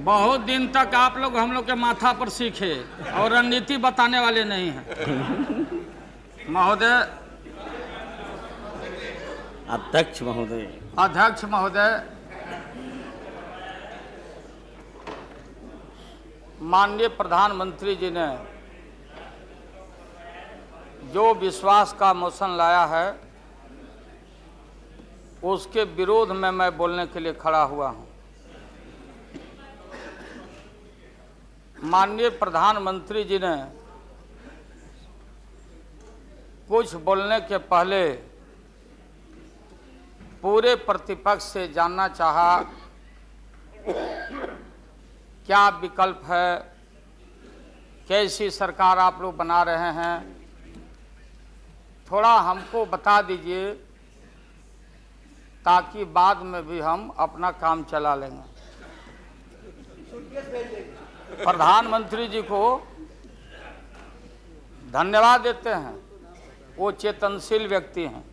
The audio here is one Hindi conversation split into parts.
बहुत दिन तक आप लोग हम लोग के माथा पर सीखे और रणनीति बताने वाले नहीं हैं। महोदय, अध्यक्ष महोदय, अध्यक्ष महोदय, माननीय प्रधानमंत्री जी ने जो विश्वास का मोशन लाया है उसके विरोध में मैं बोलने के लिए खड़ा हुआ हूं। माननीय प्रधानमंत्री जी ने कुछ बोलने के पहले पूरे प्रतिपक्ष से जानना चाहा क्या विकल्प है, कैसी सरकार आप लोग बना रहे हैं, थोड़ा हमको बता दीजिए ताकि बाद में भी हम अपना काम चला लेंगे। प्रधानमंत्री जी को धन्यवाद देते हैं, वो चेतनशील व्यक्ति हैं।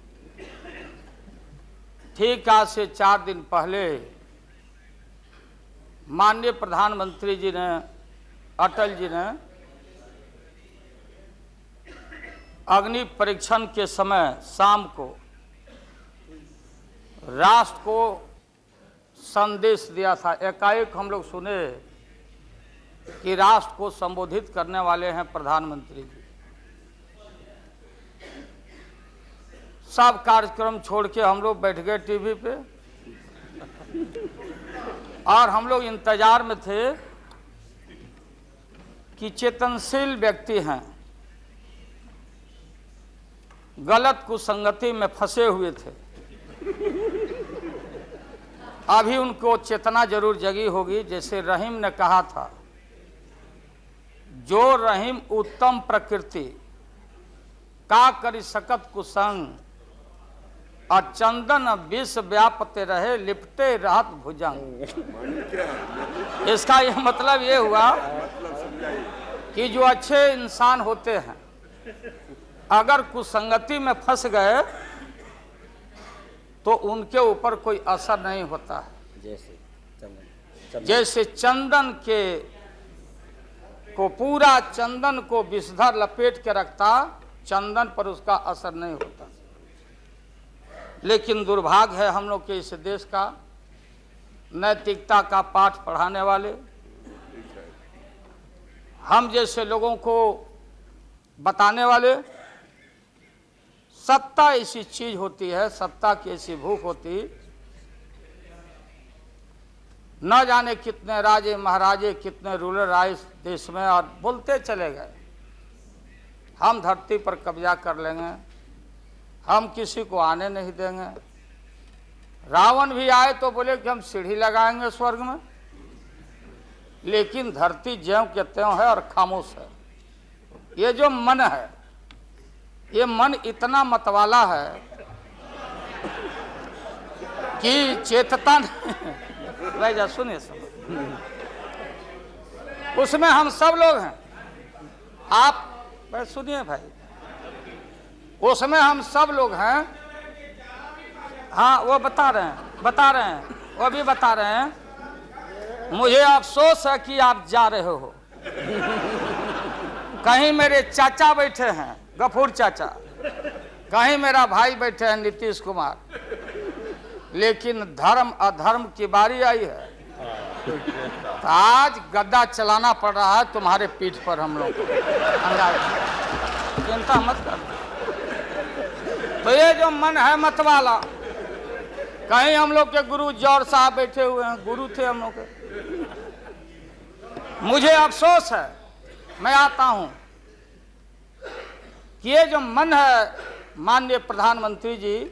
ठीक आज से 4 दिन पहले माननीय प्रधानमंत्री जी ने, अटल जी ने अग्नि परीक्षण के समय शाम को राष्ट्र को संदेश दिया था। एकाएक हम लोग सुने कि राष्ट्र को संबोधित करने वाले हैं प्रधानमंत्री जी। सब कार्यक्रम छोड़ के हम लोग बैठ गए टीवी पे और हम लोग इंतजार में थे कि चेतनशील व्यक्ति हैं, गलत कुसंगति में फंसे हुए थे, अभी उनको चेतना जरूर जगी होगी। जैसे रहीम ने कहा था, जो रहीम उत्तम प्रकृति का करी सकत कुसंग, और चंदन विष व्यापते रहे लिपटे रहत भुजंग। इसका यह मतलब ये हुआ कि जो अच्छे इंसान होते हैं अगर कुसंगति में फंस गए तो उनके ऊपर कोई असर नहीं होता है। जैसे चंदन के को पूरा चंदन को विषधर लपेट के रखता, चंदन पर उसका असर नहीं होता। लेकिन दुर्भाग्य है हम लोग के इस देश का, नैतिकता का पाठ पढ़ाने वाले हम जैसे लोगों को बताने वाले, सत्ता ऐसी चीज होती है, सत्ता की ऐसी भूख होती, न जाने कितने राजे महाराजे, कितने रूलर आए इस देश में और बोलते चले गए हम धरती पर कब्जा कर लेंगे, हम किसी को आने नहीं देंगे। रावण भी आए तो बोले कि हम सीढ़ी लगाएंगे स्वर्ग में, लेकिन धरती ज्यों के त्यों है और खामोश है। ये जो मन है, ये मन इतना मतवाला है कि चेतता नहीं। जा सुनिए उसमें हम सब लोग हैं। आप सुनिए भाई, उसमें हम सब लोग हैं। हाँ, वो बता रहे हैं, वो भी बता रहे हैं। मुझे अफसोस है कि आप जा रहे हो, कहीं मेरे चाचा बैठे हैं, गफूर चाचा, कहीं मेरा भाई बैठे हैं नीतीश कुमार, लेकिन धर्म अधर्म की बारी आई है तो आज गद्दा चलाना पड़ रहा है तुम्हारे पीठ पर हम लोग को। चिंता मत कर। तो ये जो मन है मतवाला, कहीं हम लोग के गुरु जौहर साहब बैठे हुए हैं, गुरु थे हम लोग के। मुझे अफसोस है, मैं आता हूं कि ये जो मन है माननीय प्रधानमंत्री जी,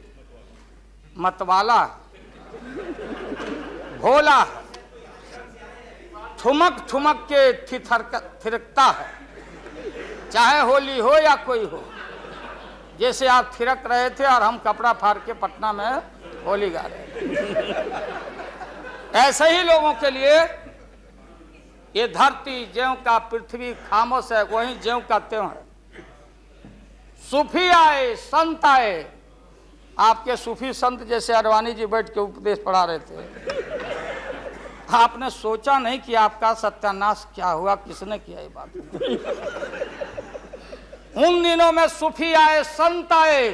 मतवाला, भोला, ठुमक ठुमक के थिरकता है, चाहे होली हो या कोई हो। जैसे आप थिरक रहे थे और हम कपड़ा फाड़ के पटना में होली गा रहे। ऐसे ही लोगों के लिए ये धरती ज्यों का पृथ्वी खामोश है, वहीं ज्यों का त्यों है। सूफी आए, संत आए, आपके सूफी संत जैसे अडवाणी जी बैठ के उपदेश पढ़ा रहे थे, आपने सोचा नहीं कि आपका सत्यानाश क्या हुआ, किसने किया ये बात। उन दिनों में सूफी आए, संत आए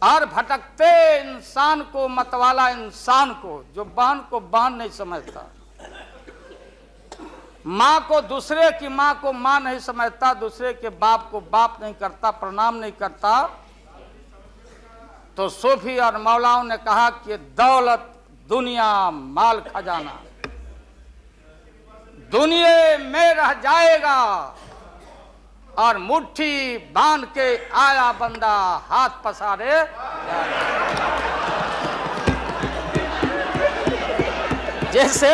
और भटकते इंसान को, मतवाला इंसान को, जो बान को बान नहीं समझता, माँ को दूसरे की माँ को माँ नहीं समझता, दूसरे के बाप को बाप नहीं करता, प्रणाम नहीं करता, तो सूफी और मौलाओं ने कहा कि दौलत, दुनिया, माल, खजाना दुनिया में रह जाएगा और मुट्ठी बांध के आया बंदा हाथ पसारे। जैसे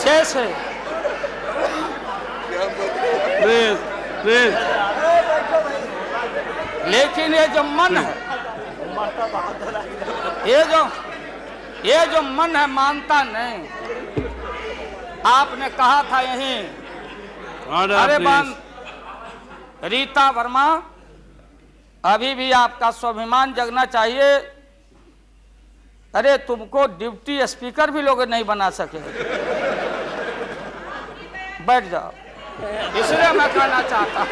जैसे लेकिन ये जो मन है, ये जो मन है मानता नहीं। आपने कहा था यहीं, अरे बन रीता वर्मा, अभी भी आपका स्वाभिमान जगना चाहिए। अरे तुमको डिप्टी स्पीकर भी लोग नहीं बना सके। बैठ जाओ, इसलिए मैं कहना चाहता हूँ।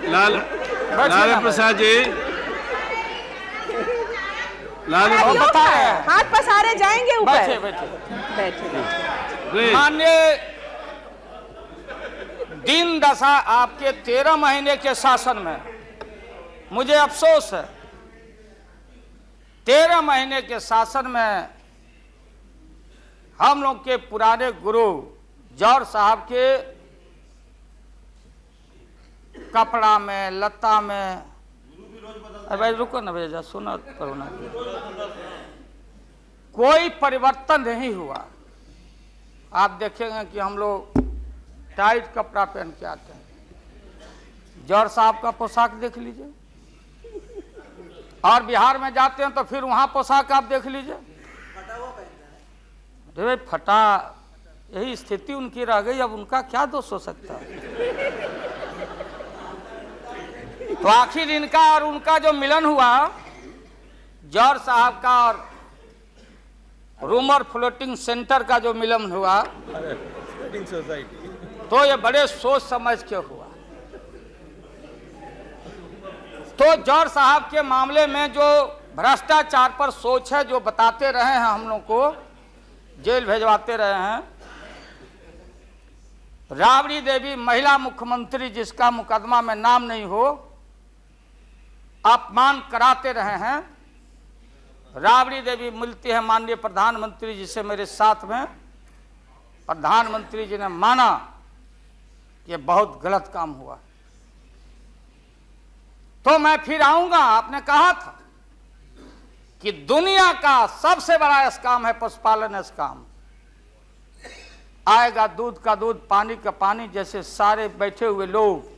लालू प्रसाद जी, लालू हाथ पसारे जाएंगे ऊपर। बैठे बैठे बैठे। माननीय दिन दशा आपके 13 महीने के शासन में मुझे अफसोस है, 13 महीने के शासन में हम लोग के पुराने गुरु जौहर साहब के कपड़ा में, लता में, अरे भाई रुको ना भैया, सुना करो ना, कोई परिवर्तन नहीं हुआ। आप देखेंगे कि हम लोग टाइट कपड़ा पहन के आते हैं। जौहर साहब का पोशाक देख लीजिए, और बिहार में जाते हैं तो फिर वहां पोशाक आप देख लीजिए। अरे भाई फटा, यही स्थिति उनकी रह गई, अब उनका क्या दोष हो सकता है। तो आखिर इनका और उनका जो मिलन हुआ, जौहर साहब का और रूमर फ्लोटिंग सेंटर का जो मिलन हुआ, तो ये बड़े सोच समझ के हुआ। तो जौहर साहब के मामले में जो भ्रष्टाचार पर सोच है, जो बताते रहे हैं, हम लोग को जेल भेजवाते रहे हैं। राबड़ी देवी महिला मुख्यमंत्री, जिसका मुकदमा में नाम नहीं हो, अपमान कराते रहे हैं। राबड़ी देवी मिलती है माननीय प्रधानमंत्री जी से मेरे साथ में। प्रधानमंत्री जी ने माना कि बहुत गलत काम हुआ, तो मैं फिर आऊंगा। आपने कहा था कि दुनिया का सबसे बड़ा स्काम है पशुपालन स्काम। आएगा दूध का दूध, पानी का पानी, जैसे सारे बैठे हुए लोग।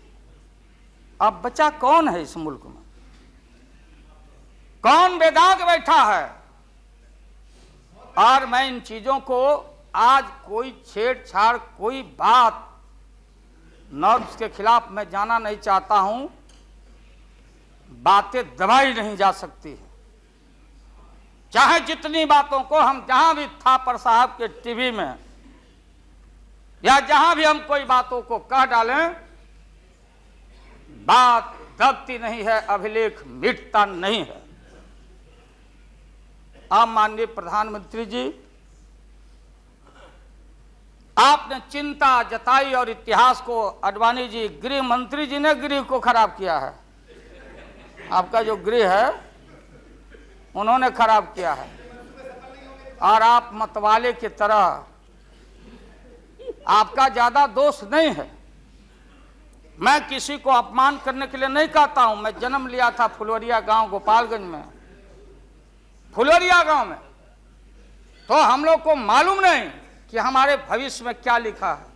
अब बचा कौन है इस मुल्क में? कौन बेदाग बैठा है? और मैं इन चीजों को आज कोई छेड़छाड़, कोई बात नॉर्म्स के खिलाफ मैं जाना नहीं चाहता हूं। बातें दबाई नहीं जा सकती है, चाहे जितनी बातों को हम जहां भी थापर साहब के टीवी में या जहां भी हम कोई बातों को कह डालें, बात दबती नहीं है, अभिलेख मिटता नहीं है। आप माननीय प्रधानमंत्री जी, आपने चिंता जताई और इतिहास को, आडवाणी जी, गृह मंत्री जी ने गृह को खराब किया है। आपका जो गृह है उन्होंने खराब किया है, और आप मतवाले की तरह, आपका ज्यादा दोष नहीं है। मैं किसी को अपमान करने के लिए नहीं कहता हूं। मैं जन्म लिया था फुलवरिया गांव, गोपालगंज में, फुलवरिया गांव में। तो हम लोग को मालूम नहीं कि हमारे भविष्य में क्या लिखा है।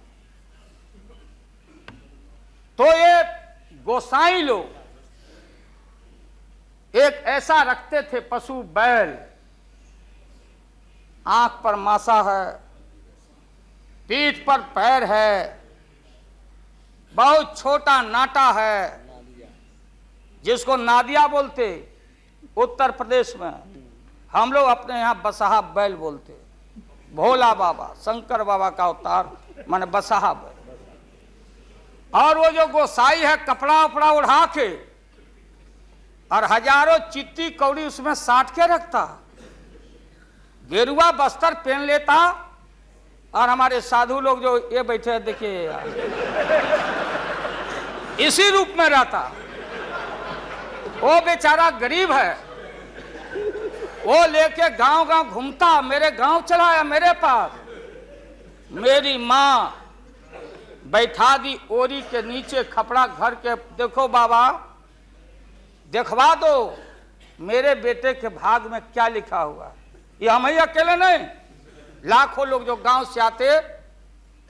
तो ये गोसाई लोग एक ऐसा रखते थे पशु, बैल, आंख पर मासा है, पीठ पर पैर है, बहुत छोटा नाटा है, जिसको नादिया बोलते, उत्तर प्रदेश में हम लोग अपने यहाँ बसहा बैल बोलते हैं। भोला बाबा शंकर बाबा का अवतार माने बसहा बैल। और वो जो गोसाई है कपड़ा उपड़ा उड़ा के और हजारों चिट्टी कौड़ी उसमें साट के रखता, गेरुआ बस्तर पहन लेता, और हमारे साधु लोग जो ये बैठे हैं देखिए इसी रूप में रहता। वो बेचारा गरीब है, वो लेके गांव गांव घूमता, मेरे गांव चलाया मेरे पास। मेरी माँ बैठा दी ओरी के नीचे खपड़ा घर के, देखो बाबा दिखवा दो मेरे बेटे के भाग में क्या लिखा हुआ। ये हम ही अकेले नहीं, लाखों लोग जो गांव से आते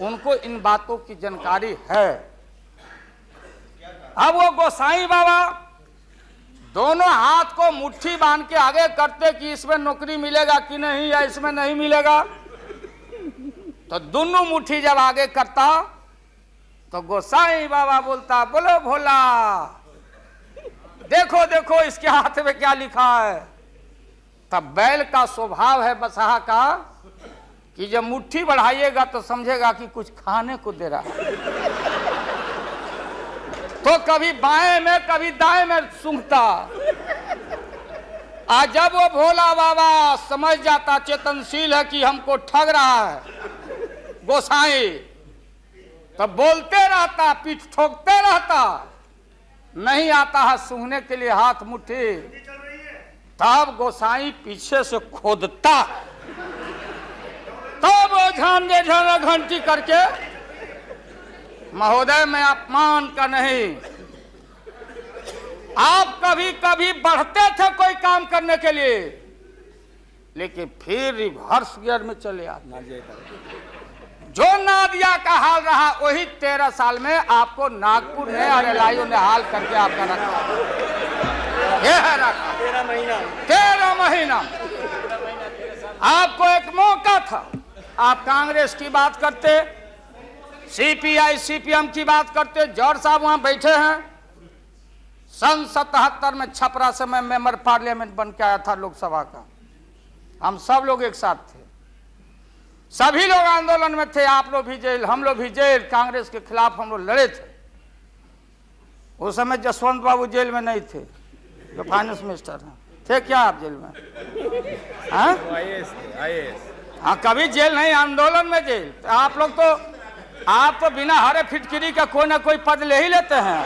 उनको इन बातों की जानकारी है। अब वो गोसाई बाबा दोनों हाथ को मुट्ठी बांध के आगे करते कि इसमें नौकरी मिलेगा कि नहीं या इसमें नहीं मिलेगा। तो दोनों मुट्ठी जब आगे करता तो गोसाई बाबा बोलता, बोलो भोला, देखो देखो इसके हाथ में क्या लिखा है। तब बैल का स्वभाव है बसहा का कि जब मुट्ठी बढ़ाइएगा तो समझेगा कि कुछ खाने को दे रहा है, तो कभी बाएं में कभी दाएं में सूंघता। आज जब वो भोला बाबा समझ जाता चेतनशील है कि हमको ठग रहा है गोसाई, तब बोलते रहता, पीठ ठोकते रहता, नहीं आता है सूंघने के लिए हाथ मुट्ठी। तब गोसाई पीछे से खोदता, तब वो झांझे घंटी करके, महोदय मैं अपमान का नहीं, आप कभी कभी बढ़ते थे कोई काम करने के लिए, लेकिन फिर रिवर्स गियर में चले आते। जो नादिया का हाल रहा वही 13 साल में आपको नागपुर ने और एलआईओ ने हाल करके आपका रखा। ये है रखा 13 महीना। आपको एक मौका था, आप कांग्रेस की बात करते, सीपीआई सीपीएम की बात करते। जौहर साहब वहां बैठे हैं। सन 77 में छपरा से मैं मेंबर पार्लियामेंट बन के आया था लोकसभा का। हम सब लोग एक साथ थे, सभी लोग आंदोलन में थे। आप लोग भी जेल, हम लोग भी जेल, कांग्रेस के खिलाफ हम लोग लड़े थे। उस समय जसवंत बाबू जेल में नहीं थे, जो फाइनेंस मिनिस्टर हैं। थे क्या आप जेल में? हाँ, कभी जेल नहीं, आंदोलन में जेल। तो आप तो बिना हरे फिटकिरी का कोई ना कोई पद ले ही लेते हैं,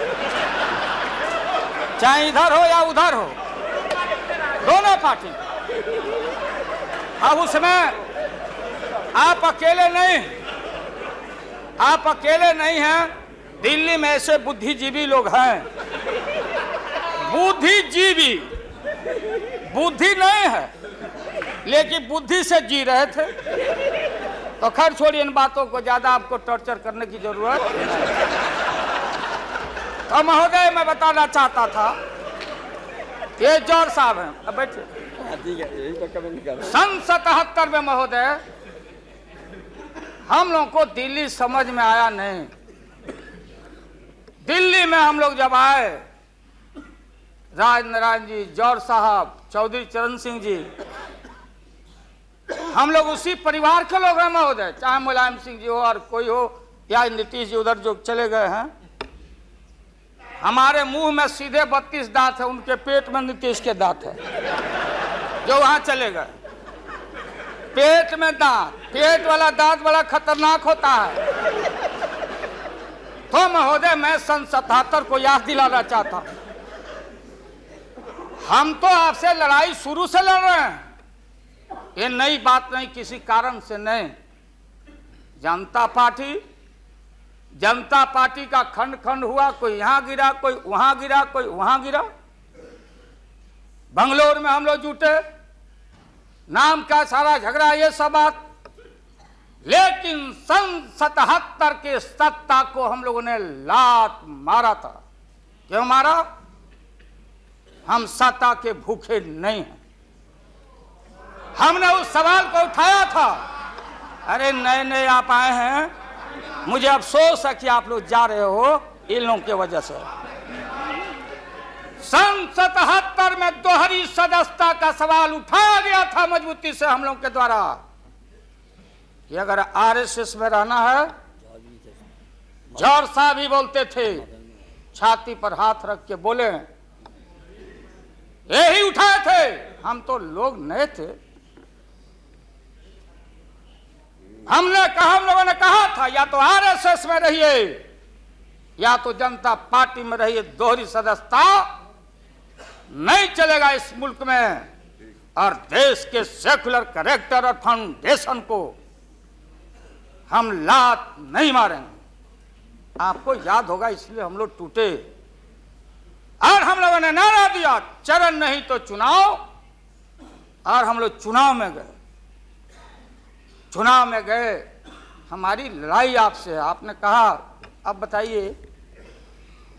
चाहे इधर हो या उधर हो, दोनों पार्टी। अब उसमें आप अकेले नहीं हैं। दिल्ली में ऐसे बुद्धिजीवी लोग हैं, बुद्धिजीवी, बुद्धि नहीं है लेकिन बुद्धि से जी रहे थे। तो खैर छोड़िए इन बातों को, ज्यादा आपको टॉर्चर करने की जरूरत। तो महोदय मैं बताना चाहता था, ये जौहर साहब हैं, अब बैठिए। सन 77 में महोदय हम लोग को दिल्ली समझ में आया नहीं। दिल्ली में हम लोग जब आए, राज नारायण जी, जौहर साहब, चौधरी चरण सिंह जी, हम लोग उसी परिवार के लोग हैं महोदय, चाहे मुलायम सिंह जी हो और कोई हो, या नीतीश जी उधर जो चले गए हैं। हमारे मुंह में सीधे 32 दांत है, उनके पेट में नीतीश के दांत है जो वहां चले गए। पेट में दांत, पेट वाला दांत बड़ा खतरनाक होता है। तो महोदय मैं सन 77 को याद दिलाना चाहता हूं, हम तो आपसे लड़ाई शुरू से लड़ रहे हैं, ये नई बात नहीं, किसी कारण से नहीं। जनता पार्टी का खंड खंड हुआ, कोई यहां गिरा, कोई वहां गिरा, कोई वहां गिरा। बंगलोर में हम लोग जुटे, नाम का सारा झगड़ा, ये सब बात। लेकिन सन 77 के सत्ता को हम लोगों ने लात मारा था। क्यों मारा? हम सत्ता के भूखे नहीं हैं। हमने उस सवाल को उठाया था। अरे नए नए आप आए हैं, मुझे अफसोस है कि आप लोग जा रहे हो इन लोगों की वजह से। सन 77 में दोहरी सदस्यता का सवाल उठाया गया था मजबूती से हम लोग के द्वारा कि अगर आरएसएस में रहना है, जौहर साहब भी बोलते थे, छाती पर हाथ रख के बोले, यही उठाए थे। हम तो लोग नए थे, हम लोगों ने कहा था या तो आरएसएस में रहिए या तो जनता पार्टी में रहिए, दोहरी सदस्यता नहीं चलेगा इस मुल्क में, और देश के सेकुलर कैरेक्टर और फाउंडेशन को हम लात नहीं मारेंगे। आपको याद होगा, इसलिए हम लोग टूटे और हम लोगों ने नारा दिया, चरण नहीं तो चुनाव, और हम लोग चुनाव में गए। चुनाव में गए, हमारी लड़ाई आपसे है। आपने कहा अब बताइए,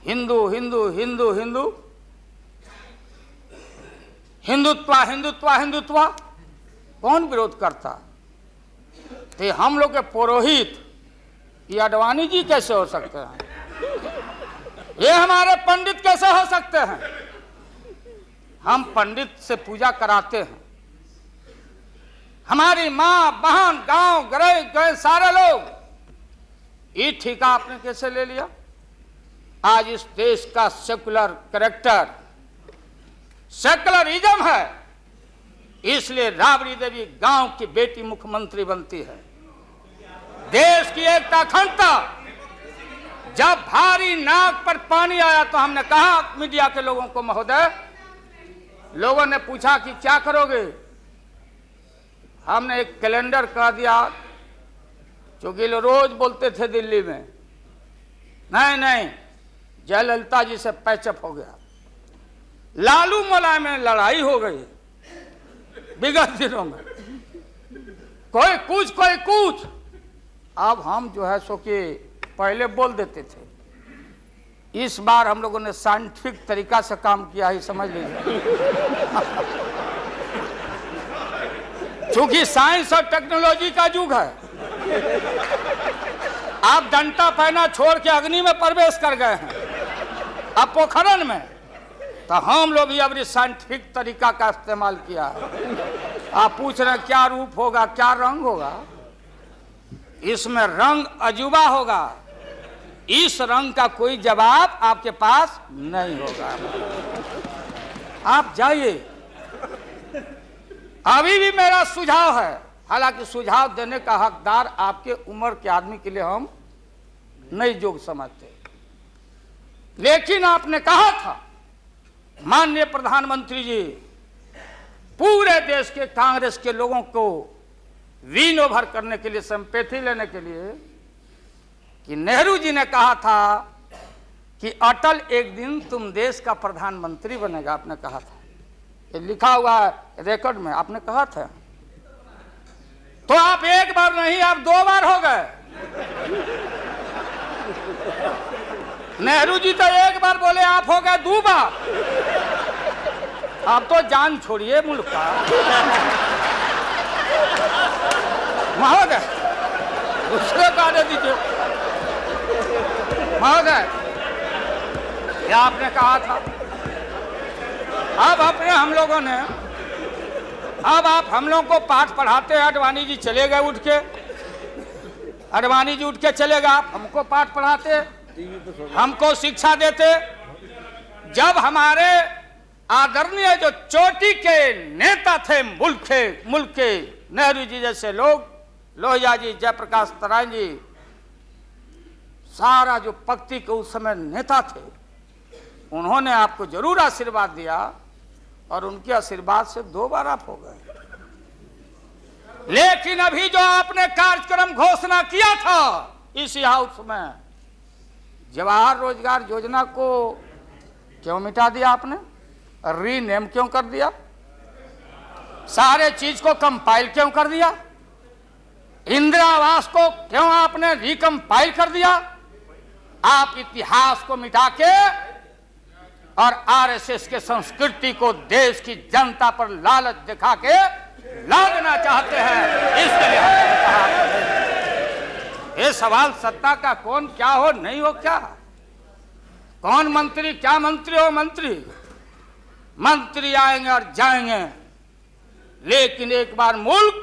हिंदू हिंदू हिंदू हिंदू हिंदुत्व हिंदुत्व हिंदुत्व कौन विरोध करता? तो हम लोग के पुरोहित ये अडवाणी जी कैसे हो सकते हैं? ये हमारे पंडित कैसे हो सकते हैं? हम पंडित से पूजा कराते हैं। हमारी मां बहन गांव गए सारे लोग, ये ठेका आपने कैसे ले लिया? आज इस देश का सेकुलर कैरेक्टर, सेकुलरिज्म है, इसलिए राबड़ी देवी गांव की बेटी मुख्यमंत्री बनती है। देश की एकता अखंडता, जब भारी नाक पर पानी आया तो हमने कहा मीडिया के लोगों को, महोदय, लोगों ने पूछा कि क्या करोगे? हमने एक कैलेंडर कह दिया, क्योंकि लोग रोज बोलते थे दिल्ली में, नहीं जयललिता जी से पैचअप हो गया, लालू मुलायम में लड़ाई हो गई विगत दिनों में, कोई कुछ। अब हम जो है सो कि पहले बोल देते थे, इस बार हम लोगों ने साइंटिफिक तरीका से काम किया है, समझ लीजिए। क्योंकि साइंस और टेक्नोलॉजी का युग है। आप डंडा पहना छोड़ के अग्नि में प्रवेश कर गए हैं, अब पोखरन में, तो हम लोग भी अब साइंटिफिक तरीका का इस्तेमाल किया है। आप पूछ रहे हैं क्या रूप होगा, क्या रंग होगा? इसमें रंग अजूबा होगा, इस रंग का कोई जवाब आपके पास नहीं होगा। आप जाइए। अभी भी मेरा सुझाव है, हालांकि सुझाव देने का हकदार आपके उम्र के आदमी के लिए हम नहीं योग्य समझते, लेकिन आपने कहा था माननीय प्रधानमंत्री जी, पूरे देश के कांग्रेस के लोगों को विन ओवर करने के लिए, सिंपैथी लेने के लिए, कि नेहरू जी ने कहा था कि अटल एक दिन तुम देश का प्रधानमंत्री बनेगा। आपने कहा था, ये लिखा हुआ है रिकॉर्ड में, आपने कहा था। तो आप एक बार नहीं, आप 2 बार हो गए। नेहरू जी तो एक बार बोले, आप हो गए 2 बार। आप तो जान छोड़िए मुल्क का। महोदय, दूसरे को आने दीजिए। महोदय, क्या आपने कहा था? अब अपने हम लोगों ने, अब आप हम लोगों को पाठ पढ़ाते हैं। अडवाणी जी चले गए उठ के, अडवाणी जी उठ के चले गए, आप हमको पाठ पढ़ाते, हमको शिक्षा देते। जब हमारे आदरणीय जो चोटी के नेता थे मुल्क के नेहरू जी जैसे लोग, लोहिया जी, जयप्रकाश नारायण जी, सारा जो पक्ति के उस समय नेता थे, उन्होंने आपको जरूर आशीर्वाद दिया, और उनके आशीर्वाद से 2 बार आप हो गए। लेकिन अभी जो आपने कार्यक्रम घोषणा किया था इसी हाउस में, जवाहर रोजगार योजना को क्यों मिटा दिया आपने? रीनेम क्यों कर दिया? सारे चीज को कंपाइल क्यों कर दिया? इंदिरा आवास को क्यों आपने रिकंपाइल कर दिया? आप इतिहास को मिटा के और आरएसएस के संस्कृति को देश की जनता पर लालच दिखा के लादना चाहते हैं। इसके लिए हमने कहा, ये सवाल सत्ता का कौन क्या हो नहीं हो, क्या कौन मंत्री क्या मंत्री हो मंत्री, मंत्री आएंगे और जाएंगे, लेकिन एक बार मुल्क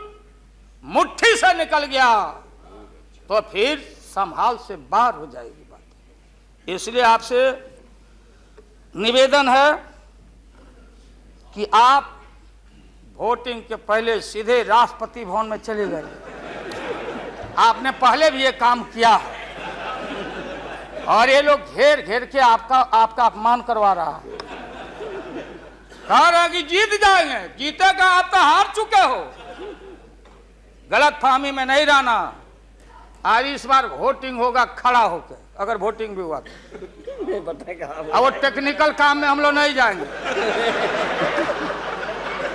मुट्ठी से निकल गया तो फिर संभाल से बाहर हो जाएगी बात। इसलिए आपसे निवेदन है कि आप वोटिंग के पहले सीधे राष्ट्रपति भवन में चले गए। आपने पहले भी ये काम किया है और ये लोग घेर घेर के आपका अपमान करवा रहा है। कह रहा कि जीत जाएंगे, जीतेगा, आप तो हार चुके हो। गलत फहमी में नहीं रहना। आज इस बार वोटिंग होगा खड़ा होकर, अगर वोटिंग भी हुआ तो। अब वो टेक्निकल काम में हम लोग नहीं जाएंगे।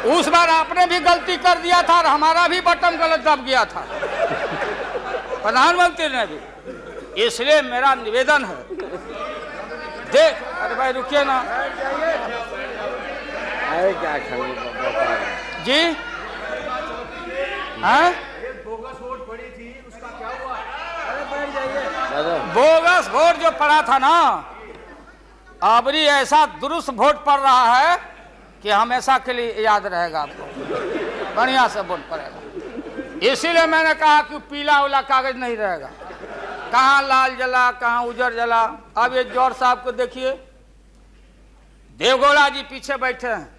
उस बार आपने भी गलती कर दिया था और हमारा भी बटन गलत दब गया था, प्रधानमंत्री ने भी। इसलिए मेरा निवेदन है, देख, अरे भाई रुकिए ना क्या जी। हाँ, बोगस वोट जो पड़ा था ना, अबरी ऐसा दुरुस्त वोट पड़ रहा है कि हमेशा के लिए याद रहेगा आपको, बढ़िया से वोट पड़ेगा। इसीलिए मैंने कहा कि पीला वाला कागज नहीं रहेगा, कहाँ लाल जला कहाँ उजर जला। अब ये जौहर साहब को देखिए, देवगौड़ा जी पीछे बैठे हैं,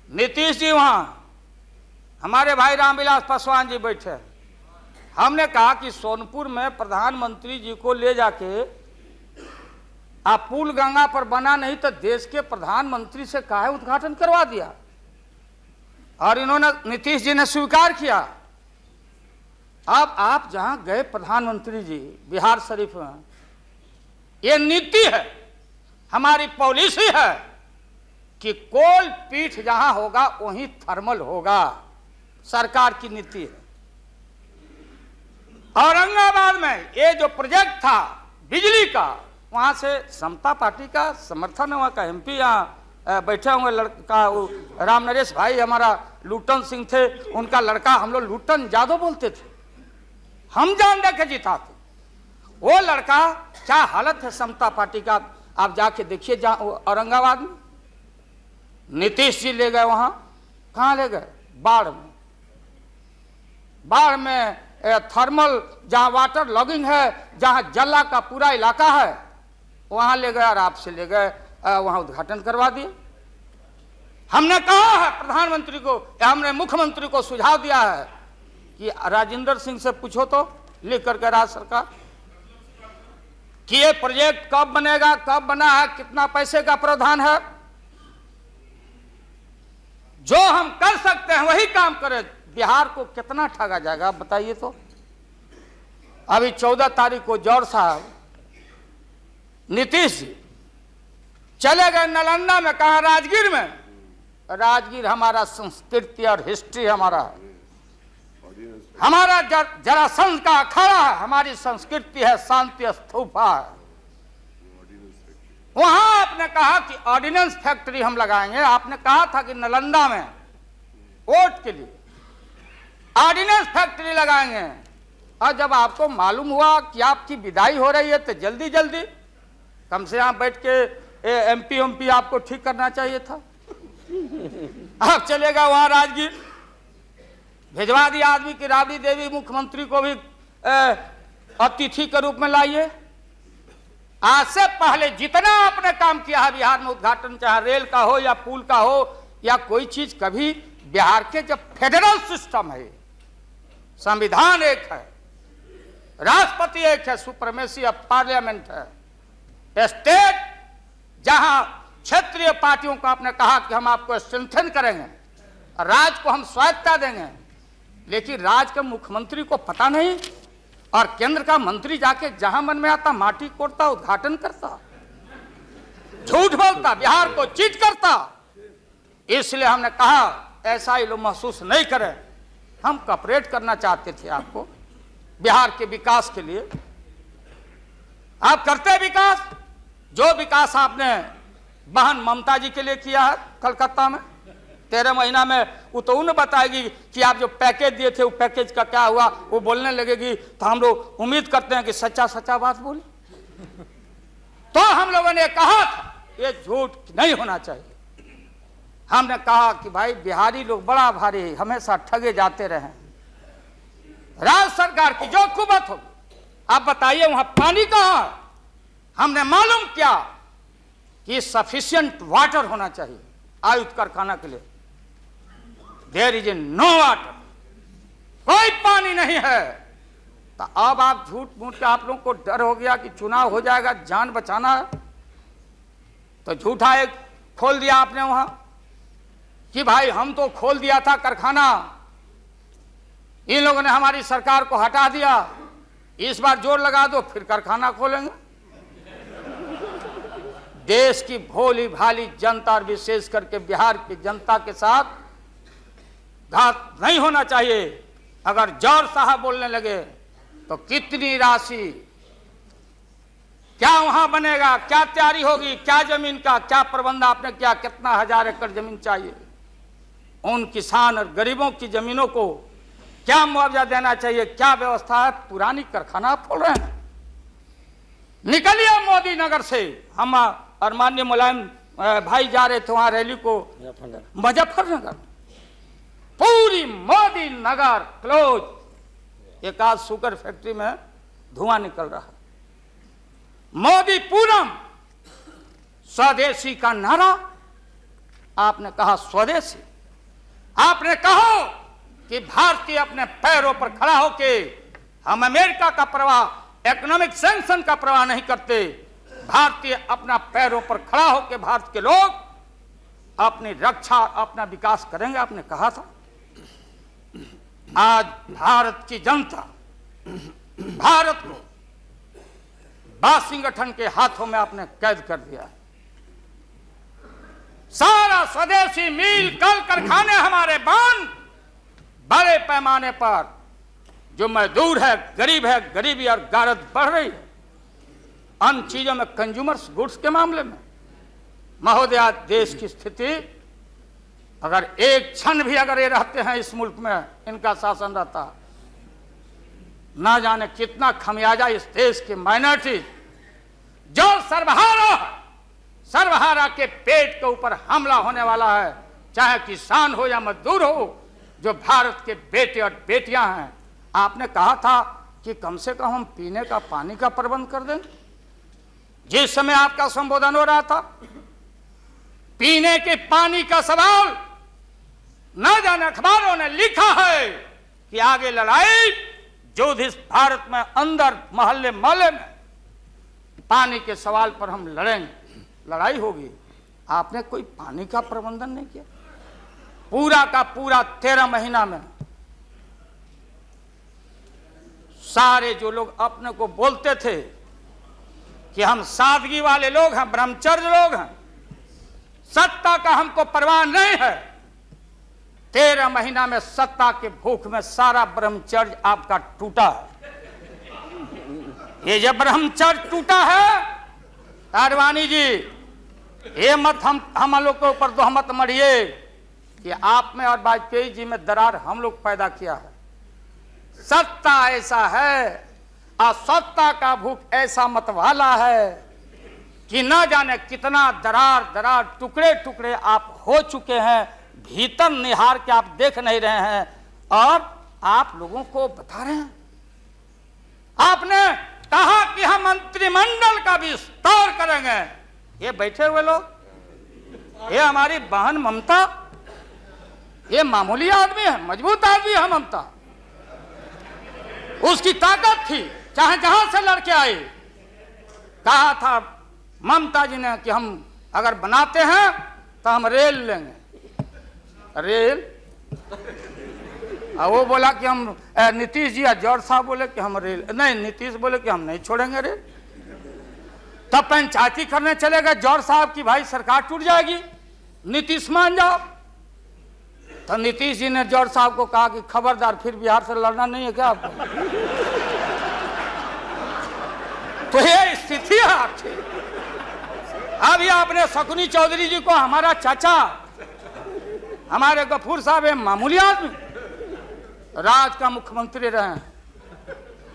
नीतीश जी वहां, हमारे भाई रामविलास पासवान जी बैठे हैं। हमने कहा कि सोनपुर में प्रधानमंत्री जी को ले जाके आप पुल गंगा पर बना नहीं तो देश के प्रधानमंत्री से काहे उद्घाटन करवा दिया, और इन्होंने, नीतीश जी ने स्वीकार किया। अब आप जहां गए प्रधानमंत्री जी बिहार शरीफ में, ये नीति है, हमारी पॉलिसी है कि कोल पीठ जहां होगा वहीं थर्मल होगा, सरकार की नीति है। औरंगाबाद में ये जो प्रोजेक्ट था बिजली का, वहां से समता पार्टी का समर्थन है, वहां का एमपी यहाँ बैठे हुए लड़का राम नरेश भाई हमारा लूटन सिंह थे, उनका लड़का हम लोग लूटन यादव बोलते थे, हम जान दे के जीता थे। वो लड़का क्या हालत है समता पार्टी का, आप जाके देखिए औरंगाबाद में। नीतीश जी ले गए वहां, कहाँ ले गए? बाढ़ में। बाढ़ में थर्मल जहां वाटर लॉगिंग है, जहां जला का पूरा इलाका है, वहां ले गए और आपसे ले गए, वहां उद्घाटन करवा दिए। हमने कहा है प्रधानमंत्री को, हमने मुख्यमंत्री को सुझाव दिया है कि राजेंद्र सिंह से पूछो तो, लिख करके राज्य सरकार, कि ये प्रोजेक्ट कब बनेगा, कब बना है, कितना पैसे का प्रावधान है। जो हम कर सकते हैं वही काम करें। बिहार को कितना ठगा जाएगा आप बताइए तो। अभी 14 तारीख को जौहर साहब, नीतीश जी चले गए नालंदा में, कहा राजगीर में। राजगीर हमारा संस्कृति और हिस्ट्री हमारा है, हमारा जरासंध का अखाड़ा है, हमारी संस्कृति है, शांति स्तूपा है। वहां आपने कहा कि ऑर्डिनेंस फैक्ट्री हम लगाएंगे। आपने कहा था कि नालंदा में वोट के लिए ऑर्डिनेंस फैक्ट्री लगाएंगे, और जब आपको मालूम हुआ कि आपकी विदाई हो रही है तो जल्दी जल्दी कम से कम बैठ के एमपी आपको ठीक करना चाहिए था। आप चलेगा वहां राजगीर, भिजवा दिया आदमी की राबड़ी देवी मुख्यमंत्री को भी अतिथि के रूप में लाइए। आज से पहले जितना आपने काम किया है बिहार में, उद्घाटन चाहे रेल का हो या पुल का हो या कोई चीज, कभी बिहार के जब फेडरल सिस्टम है, संविधान एक है, राष्ट्रपति एक है, सुप्रीमेसी ऑफ पार्लियामेंट है, स्टेट जहां क्षेत्रीय पार्टियों को आपने कहा कि हम आपको स्ट्रेंथन करेंगे, राज्य को हम स्वायत्तता देंगे, लेकिन राज्य के मुख्यमंत्री को पता नहीं, और केंद्र का मंत्री जाके जहां मन में आता माटी कोड़ता, उद्घाटन करता, झूठ बोलता, बिहार को चीट करता। इसलिए हमने कहा ऐसा ही लोग महसूस नहीं करें, हम कॉपरेट करना चाहते थे आपको बिहार के विकास के लिए। आप करते विकास, जो विकास आपने बहन ममता जी के लिए किया है कलकत्ता में 13 महीना में, वो तो उन्हें बताएगी कि आप जो पैकेज दिए थे वो पैकेज का क्या हुआ, वो बोलने लगेगी। तो हम लोग उम्मीद करते हैं कि सच्चा सच्चा बात बोले। तो हम लोगों ने कहा था ये झूठ नहीं होना चाहिए, हमने कहा कि भाई बिहारी लोग बड़ा भारी, हमेशा ठगे जाते रहे। राज्य सरकार की जो कुबत हो, आप बताइए वहां पानी कहां? हमने मालूम किया कि सफिशिएंट वाटर होना चाहिए आयुध कारखाना के लिए। देयर इज नो वाटर, कोई पानी नहीं है। तो अब आप झूठ मूठ के, आप लोगों को डर हो गया कि चुनाव हो जाएगा, जान बचाना है, तो झूठा एक खोल दिया आपने वहां कि भाई हम तो खोल दिया था कारखाना, इन लोगों ने हमारी सरकार को हटा दिया, इस बार जोर लगा दो फिर कारखाना खोलेंगे। देश की भोली भाली जनता और विशेष करके बिहार की जनता के साथ घात नहीं होना चाहिए। अगर जौहर साहब बोलने लगे तो कितनी राशि, क्या वहां बनेगा, क्या तैयारी होगी, क्या जमीन का क्या प्रबंध आपने किया, कितना 1000 एकड़ जमीन चाहिए, उन किसान और गरीबों की जमीनों को क्या मुआवजा देना चाहिए, क्या व्यवस्था है? पुरानी कारखाना खोल रहे हैं। निकलिए मोदी नगर से। हम और माननीय मुलायम भाई जा रहे थे वहां रैली को, मुजफ्फरनगर, पूरी मोदी नगर क्लोज। एक आध शुगर फैक्ट्री में धुआं निकल रहा है। मोदी पूरम, स्वदेशी का नारा आपने कहा, स्वदेशी आपने कहो कि भारतीय अपने पैरों पर खड़ा होके, हम अमेरिका का प्रवाह, इकोनॉमिक सैंक्शन का प्रवाह नहीं करते। भारतीय अपना पैरों पर खड़ा होके भारत के लोग अपनी रक्षा, अपना विकास करेंगे, आपने कहा था। आज भारत की जनता भारत को वाशिंगटन के हाथों में आपने कैद कर दिया है। सारा स्वदेशी मिल, कल कारखाने हमारे बंद, बड़े पैमाने पर जो मजदूर है, गरीबी और गारत बढ़ रही है। अन्य चीजों में, कंज्यूमर्स गुड्स के मामले में महोदया, देश की स्थिति, अगर एक क्षण भी अगर ये रहते हैं इस मुल्क में, इनका शासन रहता, ना जाने कितना खमियाजा इस देश के माइनॉरिटी जो सर्वहारा के पेट के ऊपर हमला होने वाला है, चाहे किसान हो या मजदूर हो, जो भारत के बेटे और बेटियां हैं। आपने कहा था कि कम से कम हम पीने का पानी का प्रबंध कर दें। जिस समय आपका संबोधन हो रहा था, पीने के पानी का सवाल, न जाने अखबारों ने लिखा है कि आगे लड़ाई जो इस भारत में अंदर मोहल्ले मोहल्ले में पानी के सवाल पर हम लड़ेंगे, लड़ाई होगी। आपने कोई पानी का प्रबंधन नहीं किया। पूरा का पूरा 13 महीना में सारे जो लोग अपने को बोलते थे कि हम सादगी वाले लोग हैं, ब्रह्मचर्य लोग हैं, सत्ता का हमको परवाह नहीं है, 13 महीना में सत्ता के भूख में सारा ब्रह्मचर्य आपका टूटा है। ये जब ब्रह्मचर्य टूटा है, आडवाणी जी, ये मत हम लोग के ऊपर दोहमत मढ़िए कि आप में और वाजपेयी जी में दरार हम लोग पैदा किया है। सत्ता ऐसा है और सत्ता का भूख ऐसा मतवाला है कि न जाने कितना दरार टुकड़े टुकड़े आप हो चुके हैं, भीतर निहार के आप देख नहीं रहे हैं और आप लोगों को बता रहे हैं। आपने कहा कि हम मंत्रिमंडल का विस्तार करेंगे। ये बैठे हुए लोग, ये हमारी बहन ममता, ये मामूली आदमी है, मजबूत आदमी है ममता, उसकी ताकत थी, चाहे जहां से लड़के आए। कहा था ममता जी ने कि हम अगर बनाते हैं तो हम रेल लेंगे, रेल। वो बोला कि हम, नीतीश जी या जौहर साहब बोले कि हम रेल नहीं, नीतीश बोले कि हम नहीं छोड़ेंगे रेल। तब पंचायती करने चले गए जौहर साहब की भाई सरकार टूट जाएगी, नीतीश मान जाओ। तो नीतीश जी ने जौहर साहब को कहा कि खबरदार, फिर बिहार से लड़ना नहीं है क्या आपको? तो ये स्थिति है आपकी। अभी आपने शकुनी चौधरी जी को, हमारा चाचा, हमारे गफूर साहब है मामूली आदमी, राज का मुख्यमंत्री रहे हैं,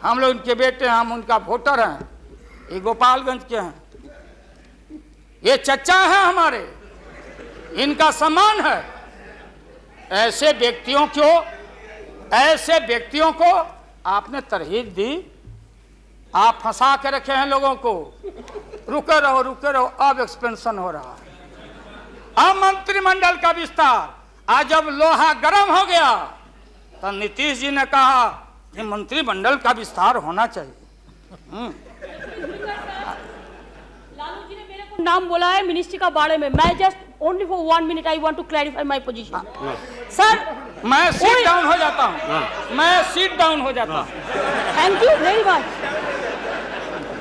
हम लोग उनके बेटे हैं, हम उनका वोटर हैं, ये गोपालगंज के हैं, ये चचा हैं हमारे, इनका सम्मान है। ऐसे व्यक्तियों को आपने तरहीब दी, आप फंसा के रखे हैं लोगों को। रुके रहो, अब एक्सपेंशन हो रहा है। अब मंत्रिमंडल का विस्तार, आज जब लोहा गर्म हो गया तो नीतीश जी ने कहा कि मंत्रिमंडल का विस्तार होना चाहिए। लालू जी ने मेरे को नाम बोला है मिनिस्ट्री का बारे में। मैं just only for 1 minute I want to clarify my position. Sir मैं सीट डाउन हो जाता हूँ,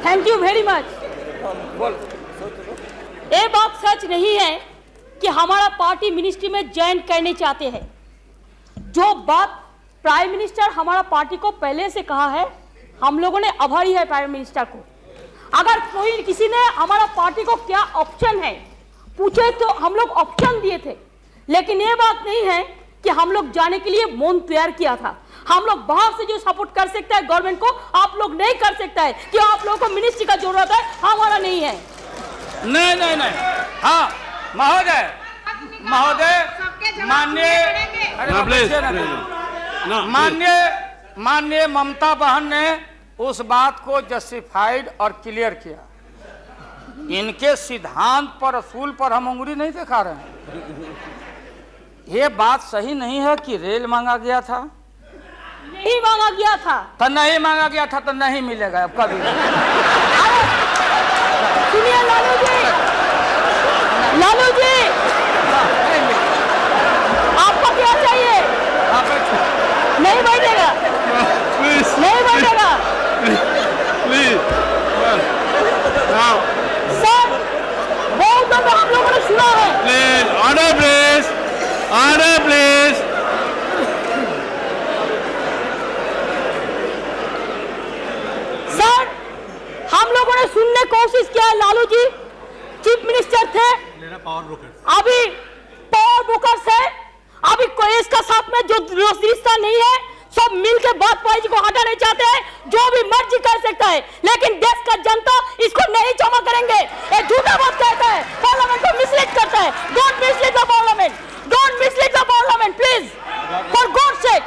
थैंक यू वेरी मच। ये बात सच नहीं है कि हमारा पार्टी मिनिस्ट्री में ज्वाइन करने चाहते हैं। जो बात प्राइम मिनिस्टर हमारा पार्टी को पहले से कहा है, हम लोगों ने आभारी है प्राइम मिनिस्टर को। अगर कोई किसी ने हमारा पार्टी को क्या ऑप्शन है पूछे तो हम लोग ऑप्शन दिए थे, लेकिन ये बात नहीं है कि हम लोग जाने के लिए मन तैयार किया था। हम लोग बाहर से जो सपोर्ट कर सकता है गवर्नमेंट को, आप लोग नहीं कर सकता है कि आप लोगों को मिनिस्ट्री का जरूरत है, हमारा नहीं है। नहीं। हाँ महोदय, माननीय ममता बहन ने उस बात को जस्टिफाइड और क्लियर किया। इनके सिद्धांत पर, असूल पर हम उंगली नहीं दिखा रहे हैं। ये बात सही नहीं है कि रेल मांगा गया था, नहीं मांगा गया था तो नहीं मांगा गया था तो नहीं मिलेगा अब कभी। सुनिए लालू जी आपको क्या चाहिए? नहीं बैठेगा, नहीं बैठेगा सर। बहुत दफा हम लोगों ने सुना है। Order please. सर हम लोगों ने सुनने की कोशिश किया। लालू जी चीफ मिनिस्टर थे, अभी पावर ब्रोकर्स है, अभी कोई इसका साथ में जो रिश्ता नहीं है, सब मिलकर बात पाई को हटाना चाहते हैं। जो भी मर्जी कर सकता है, लेकिन देश का जनता इसको नहीं क्षमा करेंगे। ये झूठा बात कहता है, पार्लियामेंट को मिसलीड करता है। Don't mislead the parliament, don't mislead the parliament please, for God sake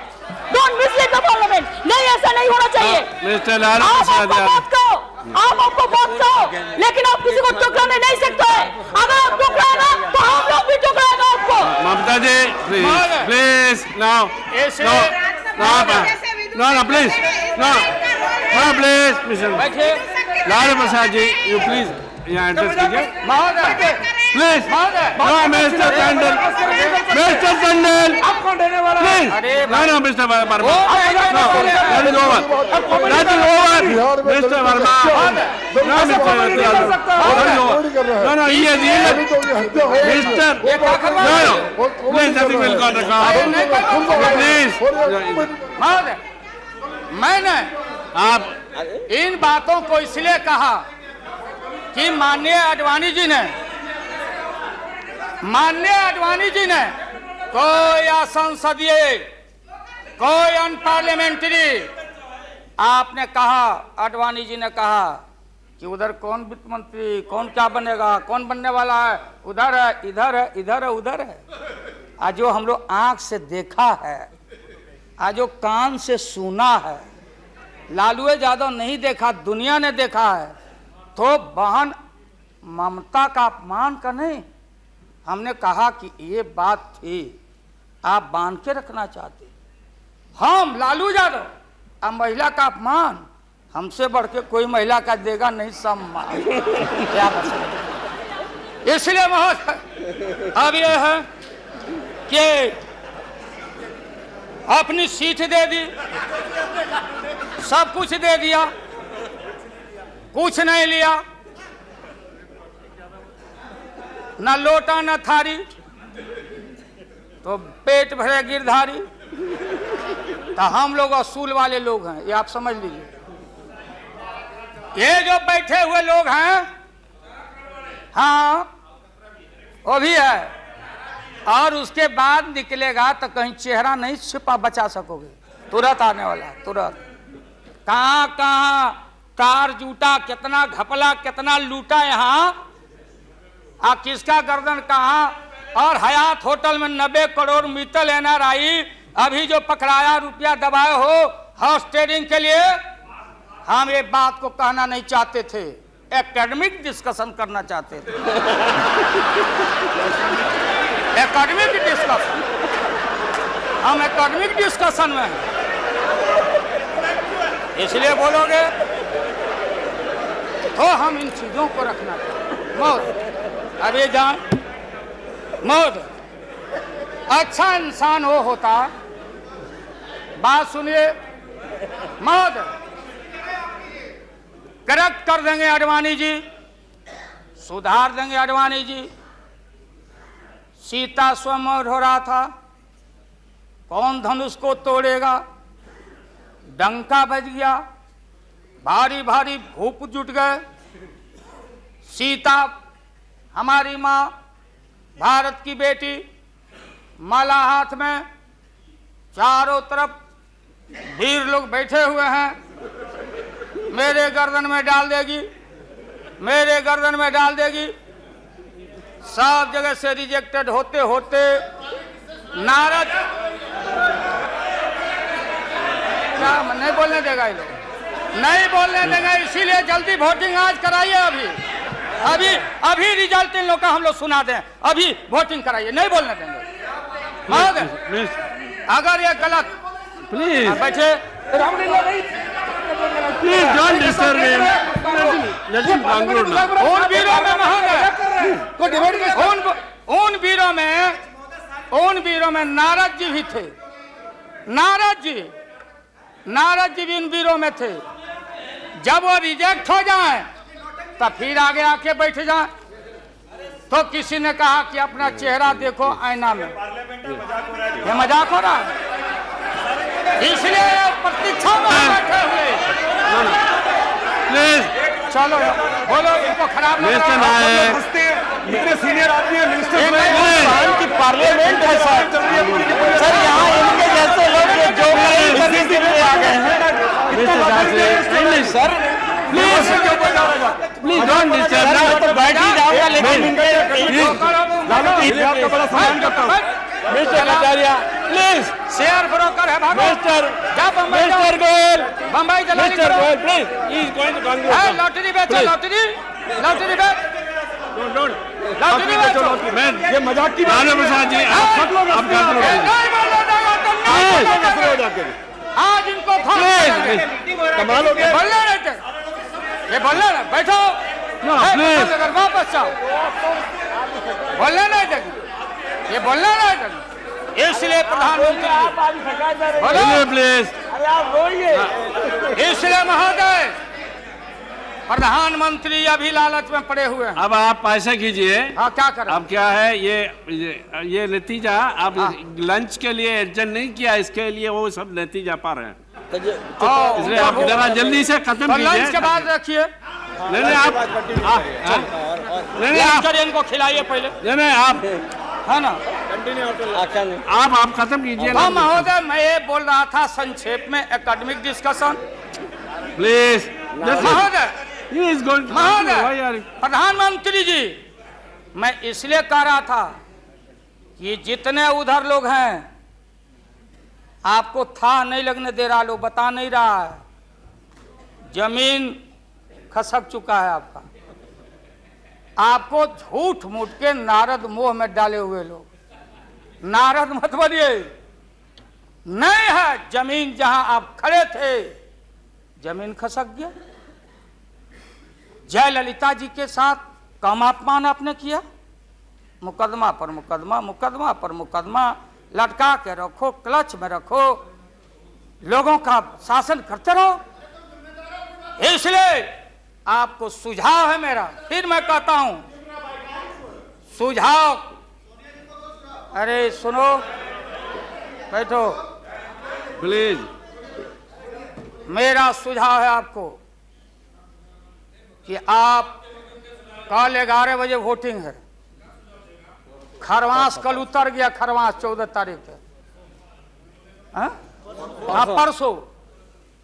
don't mislead the parliament. नहीं, ऐसा नहीं होना चाहिए। आप आपको बात कहो, लेकिन आप किसी को टुकराने नहीं सकते हैं। अगर आप टुकराएगा तो हम लोग भी टुकराएगा आपको। Mamata ji please now please Lalu Prasad ji you please यहाँ एड्रेस कीजिए please. Mister Tandon please. No mister Verma, that is over, mister Verma. No ये mister please nothing will got please. मैंने आप इन बातों को इसलिए कहा कि माननीय आडवाणी जी ने कोई असंसदीय, कोई अनपार्लियामेंट्री, आपने कहा, आडवाणी जी ने कहा कि उधर कौन वित्त मंत्री, कौन क्या बनेगा, कौन बनने वाला है, उधर है, इधर है, इधर है, उधर है। आज जो हम लोग आंख से देखा है, आज जो कान से सुना है, लालू यादव नहीं देखा, दुनिया ने देखा है। तो बहन ममता का अपमान का नहीं, हमने कहा कि ये बात थी, आप बांध के रखना चाहते। हम लालू यादव, अब महिला का अपमान हमसे बढ़ के कोई महिला का देगा नहीं सम्मान। क्या बता, इसलिए महोदय अब यह है कि अपनी सीट दे दी, सब कुछ दे दिया, कुछ नहीं लिया, न लोटा न थारी, तो पेट भरे गिरधारी। तो हम लोग असूल वाले लोग हैं, ये आप समझ लीजिए। ये जो बैठे हुए लोग हैं, हाँ वो भी है, और उसके बाद निकलेगा तो कहीं चेहरा नहीं छिपा बचा सकोगे, तुरंत आने वाला, तुरंत। कहाँ कहाँ कार जूटा, कितना घपला, कितना लूटा यहाँ, किसका गर्दन कहाँ और हयात होटल में 90 करोड़ मित्तल NRI अभी जो पकड़ाया, रुपया दबाए हो हाउस ट्रेडिंग के लिए, हम एक बात को कहना नहीं चाहते थे, एकेडमिक डिस्कशन करना चाहते थे। एकेडमिक डिस्कशन, हम एकेडमिक डिस्कशन में हैं। इसलिए बोलोगे तो हम इन चीजों को रखना चाहिए। मौत अभी जान, मौत अच्छा इंसान वो होता, बात सुनिए, मौत करेक्ट कर देंगे आडवाणी जी, सुधार देंगे आडवाणी जी। सीता स्वयंवर हो रहा था, कौन धनुष को तोड़ेगा, डंका बज गया, भारी भारी भूप जुट गए। सीता हमारी माँ, भारत की बेटी, माला हाथ में, चारों तरफ वीर लोग बैठे हुए हैं। मेरे गर्दन में डाल देगी, मेरे गर्दन में डाल देगी। सब जगह से रिजेक्टेड होते होते नारद क्या नहीं बोलने देगा, ये लोग नहीं बोलने देगा, इसीलिए जल्दी वोटिंग आज कराइए। अभी अभी रिजल्ट इन लोग का हम लोग सुना दें, अभी वोटिंग कराइए, नहीं बोलने देंगे। प्लीज अगर ये गलत, प्लीज बैठे, please don't disturb him, let him conclude now. उन वीरों में उन वीरों में नारद जी भी थे। नारद जी भी इन वीरों में थे। जब वो रिजेक्ट हो जाए तो फिर आगे आके बैठ जाए। तो किसी ने कहा कि अपना चेहरा देखो आईना में, ये मजाक हो रहा है, इसलिए प्रतीक्षा में बैठे हुए। प्लीज चलो बोलो, इनको खराब लग मिनिस्टर रहा है। नायक, इतने सीनियर आदमी है मिनिस्टर की पार्लियामेंट है सर। सर यहाँ इनके जैसे लोग जो आ गए हैं, नहीं सर, प्लीज डोंट डिस्टर्ब। तो बैठ ही जाऊंगा, लेकिन आपका बड़ा सम्मान करता हूँ। Mister Acharya please, share broker है भागो। Mister Goyal, Bombay mister Goyal please, he is going to conclude. Lottery बेचो, लॉटरी बेच, लॉटरी बेचो। मैं ये मजाक की राणा प्रसाद जी, आप कंक्लूड कीजिए। नहीं बोलने देगा तो नहीं बोलने देगा। आज इनको कमाल हो गया। बोलने नहीं थे, ये बोलने ना, बैठो, प्लीज वापस जाओ, बोलने नहीं देगी, ये बोलने नहीं देगी। इसलिए प्रधानमंत्री बोलो, प्लीज, इसलिए महोदय प्रधानमंत्री अभी लालच में पड़े हुए हैं। अब आप पैसा कीजिए। हाँ, क्या करें? अब क्या है ये नतीजा, आप लंच के लिए एडजस्ट नहीं किया, इसके लिए वो सब नतीजा पा रहे हैं, इसलिए आप जरा जल्दी से खत्म कीजिए। लंच के बाद रखिए, नहीं आप नहीं इनको खिलाइए पहले, नहीं आप है ना, आप खत्म कीजिए। हाँ महोदय, मैं ये बोल रहा था संक्षेप में एकेडमिक डिस्कशन। प्लीज महोदय, महोदय, प्रधानमंत्री जी, मैं इसलिए कह रहा था कि जितने उधर लोग हैं आपको था नहीं लगने दे रहा, लोग बता नहीं रहा है, जमीन खसक चुका है आपका। आपको झूठ मूठ के नारद मोह में डाले हुए लोग, नारद मत बनिए। नहीं है जमीन, जहां आप खड़े थे जमीन खसक गया। जयललिता जी के साथ कम अपमान आपने किया, मुकदमा पर मुकदमा, मुकदमा पर मुकदमा लटका के रखो, क्लच में रखो, लोगों का शासन करते रहो। इसलिए आपको सुझाव है मेरा, फिर मैं कहता हूं सुझाव, अरे सुनो, बैठो, प्लीज, मेरा सुझाव है आपको कि आप कल 11 बजे वोटिंग है, खरवास कल उतर गया, खरवास 14 तारीख है, हाँ परसों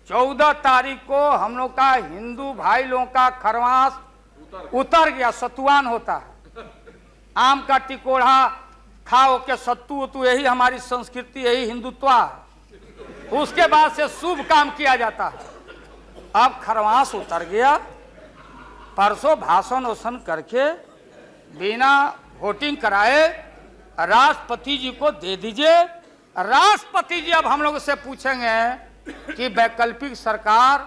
14 तारीख को हम लोग का हिंदू भाई लोगों का खरवास उतर गया, सतुआन होता है, आम का टिकोड़ा खाओ के सत्तू वत्तू, यही हमारी संस्कृति, यही हिंदुत्व है। उसके बाद से शुभ काम किया जाता है। अब खरवास उतर गया, परसों भाषण वोषण करके बिना वोटिंग कराए राष्ट्रपति जी को दे दीजिए। राष्ट्रपति जी अब हम लोग से पूछेंगे कि वैकल्पिक सरकार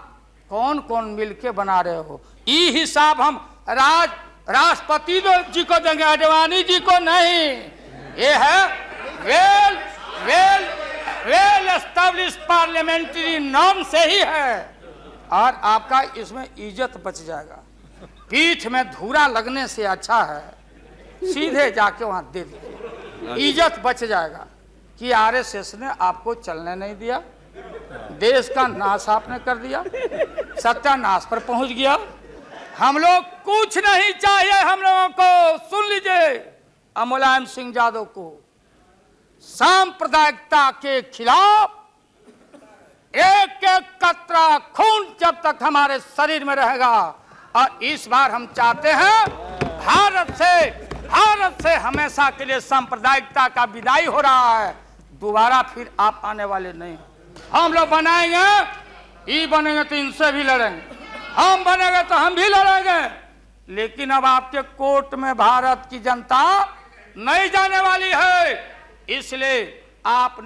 कौन कौन मिलके बना रहे हो। ये हिसाब हम राष्ट्रपति जी को देंगे, आडवाणी जी को नहीं। ये है वेल एस्टेब्लिश पार्लियामेंट्री नॉर्म से ही है, और आपका इसमें इज्जत बच जाएगा। पीठ में धूरा लगने से अच्छा है सीधे जाके वहां दे दीजिए, इज्जत बच जाएगा। कि आरएसएस ने आपको चलने नहीं दिया, देश का नाश आपने कर दिया, सत्यानाश पर पहुंच गया। हम लोग कुछ नहीं चाहिए, हम लोगों को सुन लीजिए, मुलायम सिंह यादव को सांप्रदायिकता के खिलाफ एक एक कतरा खून जब तक हमारे शरीर में रहेगा। और इस बार हम चाहते हैं भारत से हमेशा के लिए सांप्रदायिकता का विदाई हो रहा है। दोबारा फिर आप आने वाले नहीं। हम लोग बनाएंगे, ये बनेंगे तो इनसे भी लड़ेंगे, हम बनेंगे तो हम भी लड़ेंगे। लेकिन अब आपके कोर्ट में भारत की जनता नहीं जाने वाली है। इसलिए आप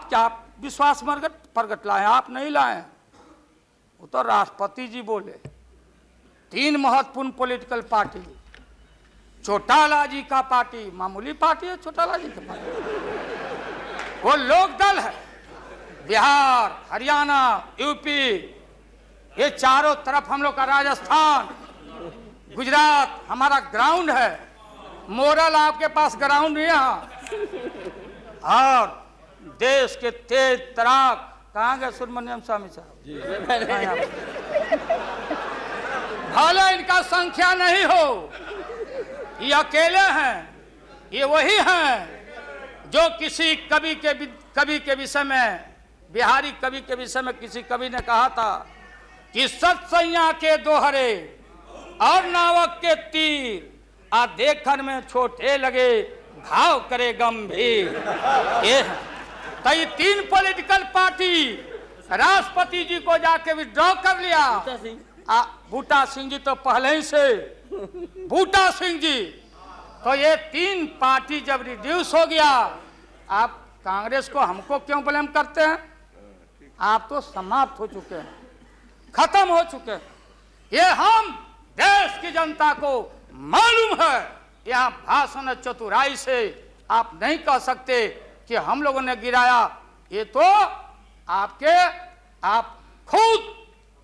क्या विश्वास प्रगट लाए? आप नहीं लाए, वो तो राष्ट्रपति जी बोले। 3 महत्वपूर्ण पॉलिटिकल पार्टी, चौटाला जी का पार्टी मामूली पार्टी है, चौटाला जी का पार्टी वो लोक दल है। बिहार, हरियाणा, यूपी, ये चारों तरफ हम लोग का, राजस्थान, गुजरात हमारा ग्राउंड है। मोरल आपके पास ग्राउंड है यहाँ। और देश के तेज तराक कहाँ गए सुब्रमण्यम स्वामी साहब? भले इनका संख्या नहीं हो, ये अकेले हैं, ये वही हैं जो किसी कवि के विषय में, बिहारी कवि के विषय में किसी कवि ने कहा था कि सत्सैया के दोहरे और नावक के तीर आ देखन में छोटे लगे, घाव करे गंभीर। ये तो ये 3 पॉलिटिकल पार्टी राष्ट्रपति जी को जाके विड्रॉ कर लिया। बूटा सिंह जी तो पहले ही से, बूटा सिंह जी तो ये 3 पार्टी जब रिड्यूस हो गया, आप कांग्रेस को हमको क्यों ब्लेम करते हैं? आप तो समाप्त हो चुके हैं, खत्म हो चुके हैं। ये हम देश की जनता को मालूम है। यहाँ भाषण चतुराई से आप नहीं कह सकते कि हम लोगों ने गिराया। ये तो आप खुद,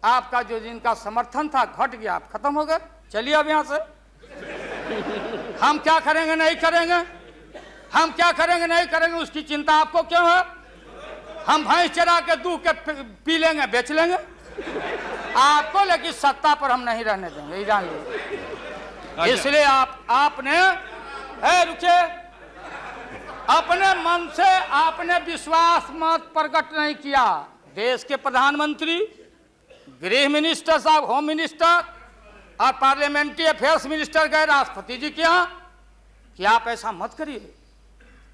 आपका जो जिनका समर्थन था घट गया, आप खत्म हो गए। चलिए अब यहाँ से हम क्या करेंगे नहीं करेंगे, हम क्या करेंगे नहीं करेंगे उसकी चिंता आपको क्यों है? हम भैंस चरा के दूध के पी लेंगे, बेच लेंगे आपको, लेकिन सत्ता पर हम नहीं रहने देंगे, ये जान लीजिए। इसलिए आपने रुके, अपने मन से आपने विश्वास मत प्रकट नहीं किया। देश के प्रधानमंत्री, गृह मिनिस्टर साहब, होम मिनिस्टर और पार्लियामेंट्री अफेयर्स मिनिस्टर गए राष्ट्रपति जी के यहाँ कि आप ऐसा मत करिए।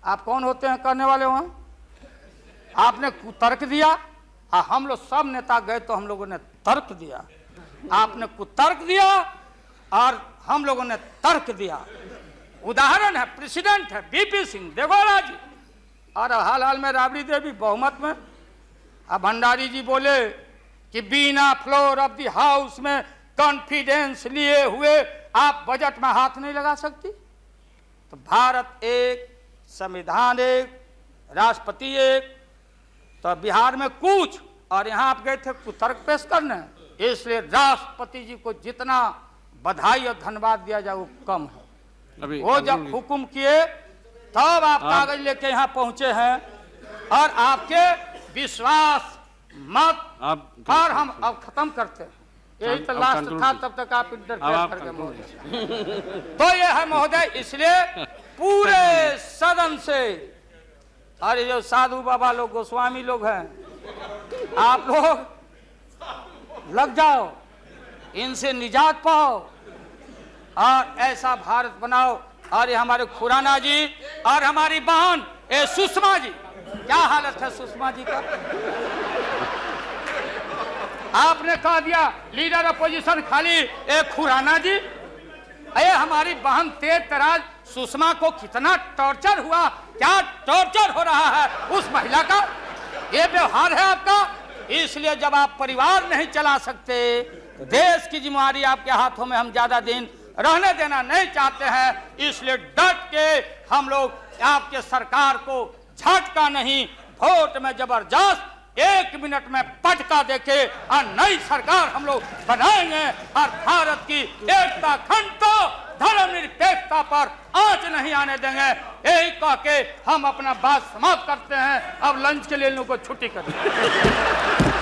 आप कौन होते हैं करने वाले? वहां आपने कुतर्क दिया, और हम लोग सब नेता गए तो हम लोगों ने तर्क दिया। आपने कुतर्क दिया और हम लोगों ने तर्क दिया। उदाहरण है, प्रेसिडेंट है बीपी सिंह देवगौड़ा जी, और हाल में राबड़ी देवी बहुमत में। अब भंडारी जी बोले कि बिना फ्लोर ऑफ द हाउस में कॉन्फिडेंस लिए हुए आप बजट में हाथ नहीं लगा सकती। तो भारत एक, संविधान एक, राष्ट्रपति एक, तो बिहार में कुछ, और यहाँ आप गए थे कुतर्क पेश करने। इसलिए राष्ट्रपति जी को जितना बधाई और धन्यवाद दिया जाए वो कम है। वो जब हुक्म किए तब आप कागज लेके यहाँ पहुंचे हैं, और आपके विश्वास मत और हम अब खत्म करते हैं। यही तो लास्ट था, तब तक आप इंटरफेयर करके महोदय। तो ये है महोदय, इसलिए पूरे सदन से, और ये जो साधु बाबा लोग, गोस्वामी लोग हैं, आप लोग लग जाओ, इनसे निजात पाओ और ऐसा भारत बनाओ और ये हमारे खुराना जी और हमारी बहन ए सुषमा जी, क्या हालत है सुषमा जी का? आपने कह दिया लीडर अपोजिशन खाली ए खुराना जी। अरे हमारी बहन तेज तराज सुषमा को कितना टॉर्चर हुआ, क्या टॉर्चर हो रहा है उस महिला का, ये व्यवहार है आपका। इसलिए जब आप परिवार नहीं चला सकते, देश की जिम्मेदारी आपके हाथों में हम ज्यादा दिन रहने देना नहीं चाहते हैं। इसलिए डट के हम लोग आपके सरकार को झटका नहीं, वोट में जबरदस्त 1 मिनट में पटका देके और नई सरकार हम लोग बनाएंगे और भारत की एकता, अखंडता, धर्मनिरपेक्षता पर आंच नहीं आने देंगे। यही कह के हम अपना बात समाप्त करते हैं। अब लंच के लिए इन लोगों को छुट्टी करें।